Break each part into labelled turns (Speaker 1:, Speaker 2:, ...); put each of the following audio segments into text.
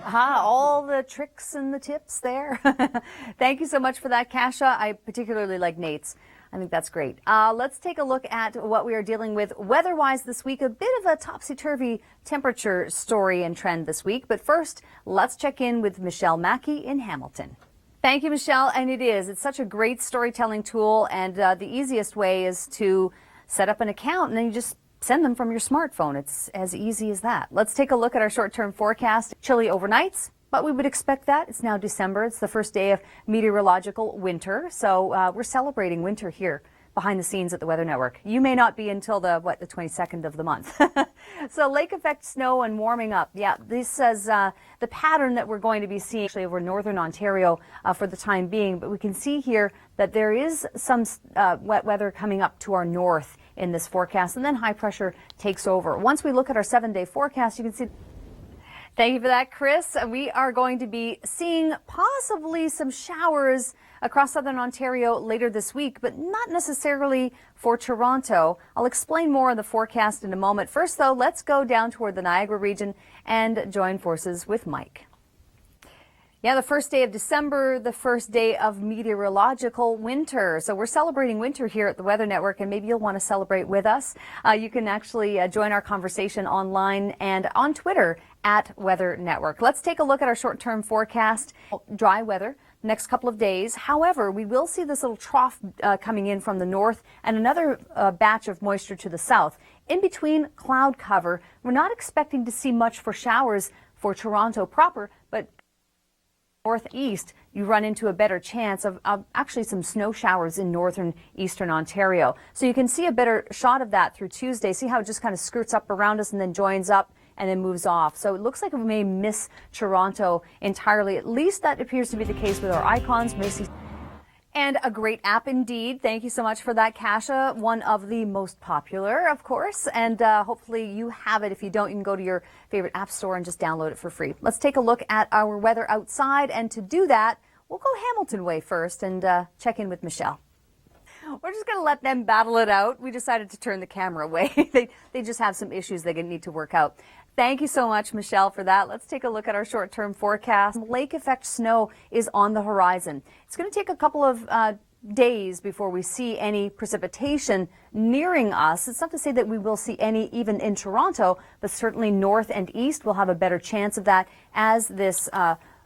Speaker 1: Aha, all the tricks and the tips there. Thank you so much for that, Kasha. I particularly like Nate's. I think that's great. Let's take a look at what we are dealing with weather-wise this week. A bit of a topsy-turvy temperature story and trend this week. But first, let's check in with Michelle Mackey in Hamilton. Thank you, Michelle. And it is. It's such a great storytelling tool. And the easiest way is to set up an account and then you just send them from your smartphone. It's as easy as that. Let's take a look at our short-term forecast. Chilly overnights, but we would expect that. It's now December. It's the first day of meteorological winter. So we're celebrating winter here behind the scenes at the Weather Network. You may not be until the 22nd of the month. So lake effect snow and warming up. Yeah, this says the pattern that we're going to be seeing actually over northern Ontario for the time being. But we can see here that there is some wet weather coming up to our north in this forecast, and then high pressure takes over. Once we look at our 7-day forecast, you can see. Thank you for that, Chris. We are going to be seeing possibly some showers across southern Ontario later this week, but not necessarily for Toronto. I'll explain more on the forecast in a moment. First, though, let's go down toward the Niagara region and join forces with Mike. Yeah, the first day of December, the first day of meteorological winter. So we're celebrating winter here at the Weather Network, and maybe you'll want to celebrate with us. You can actually join our conversation online and on Twitter at Weather Network. Let's take a look at our short-term forecast. Dry weather next couple of days. However, we will see this little trough coming in from the north and another batch of moisture to the south. In between, cloud cover. We're not expecting to see much for showers for Toronto proper, but northeast, you run into a better chance of actually some snow showers in northern eastern Ontario. So you can see a better shot of that through Tuesday. See how it just kind of skirts up around us and then joins up and then moves off. So it looks like we may miss Toronto entirely. At least that appears to be the case with our icons. And a great app indeed. Thank you so much for that, Kasha. One of the most popular, of course. And hopefully you have it. If you don't, you can go to your favorite app store and just download it for free. Let's take a look at our weather outside. And to do that, we'll go Hamilton way first and check in with Michelle. We're just going to let them battle it out. We decided to turn the camera away. They just have some issues they need to work out. Thank you so much, Michelle, for that. Let's take a look at our short-term forecast. Lake effect snow is on the horizon. It's going to take a couple of days before we see any precipitation nearing us. It's not to say that we will see any even in Toronto, but certainly north and east will have a better chance of that as this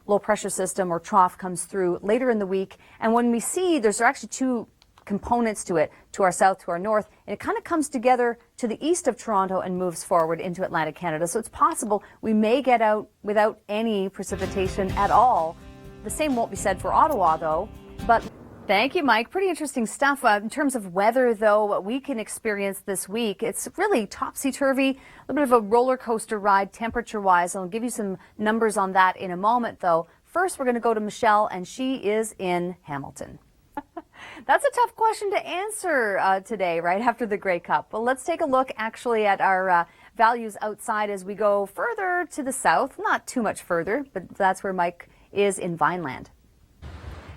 Speaker 1: low pressure system or trough comes through later in the week. And when we see, there's actually two components to it, to our south, to our north, and it kind of comes together to the east of Toronto and moves forward into Atlantic Canada. So it's possible we may get out without any precipitation at all. The same won't be said for Ottawa, though. But thank you, Mike. Pretty interesting stuff. In terms of weather, though, what we can experience this week, it's really topsy-turvy, a little bit of a roller coaster ride temperature-wise. I'll give you some numbers on that in a moment, though. First, we're going to go to Michelle, and she is in Hamilton. That's a tough question to answer today, right after the Grey Cup. Well, let's take a look actually at our values outside as we go further to the south. Not too much further, but that's where Mike is in Vineland.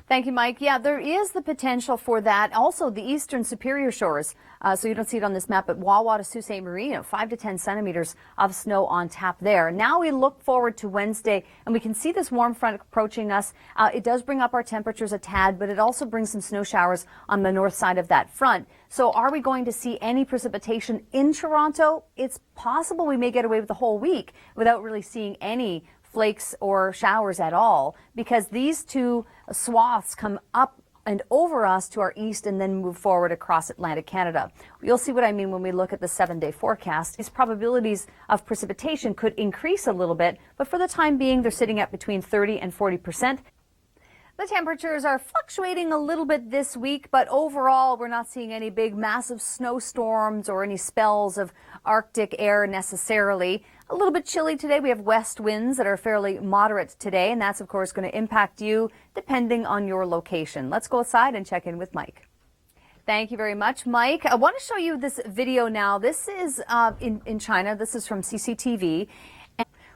Speaker 1: Thank you, Mike. Yeah, there is the potential for that. Also, the eastern Superior Shores. So you don't see it on this map, but Wawa to Sault Ste. Marie, 5 to 10 centimeters of snow on tap there. Now we look forward to Wednesday, and we can see this warm front approaching us. It does bring up our temperatures a tad, but it also brings some snow showers on the north side of that front. So are we going to see any precipitation in Toronto? It's possible we may get away with the whole week without really seeing any flakes or showers at all, because these two swaths come up and over us to our east and then move forward across Atlantic Canada. You'll see what I mean when we look at the 7-day forecast. These probabilities of precipitation could increase a little bit, but for the time being, they're sitting at between 30 and 40%. The temperatures are fluctuating a little bit this week, but overall, we're not seeing any big massive snowstorms or any spells of Arctic air necessarily. A little bit chilly today. We have west winds that are fairly moderate today, and that's, of course, going to impact you depending on your location. Let's go outside and check in with Mike. Thank you very much, Mike. I want to show you this video now. This is in China. This is from CCTV.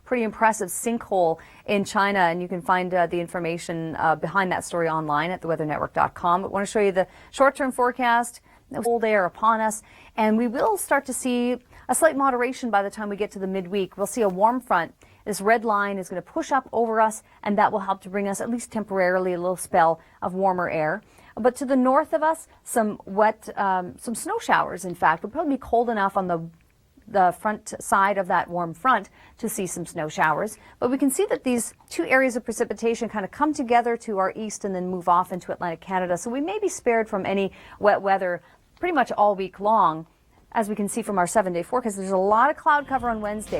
Speaker 1: Pretty impressive sinkhole in China, and you can find the information behind that story online at theweathernetwork.com. I want to show you the short-term forecast. Cold air upon us, and we will start to see a slight moderation by the time we get to the midweek. We'll see a warm front This red line is going to push up over us, and that will help to bring us, at least temporarily, a little spell of warmer air. But to the north of us, some snow showers, in fact. Will probably be cold enough on the front side of that warm front to see some snow showers. But we can see that these two areas of precipitation kind of come together to our east and then move off into Atlantic Canada. So we may be spared from any wet weather pretty much all week long. As we can see from our 7-day forecast, there's a lot of cloud cover on Wednesday.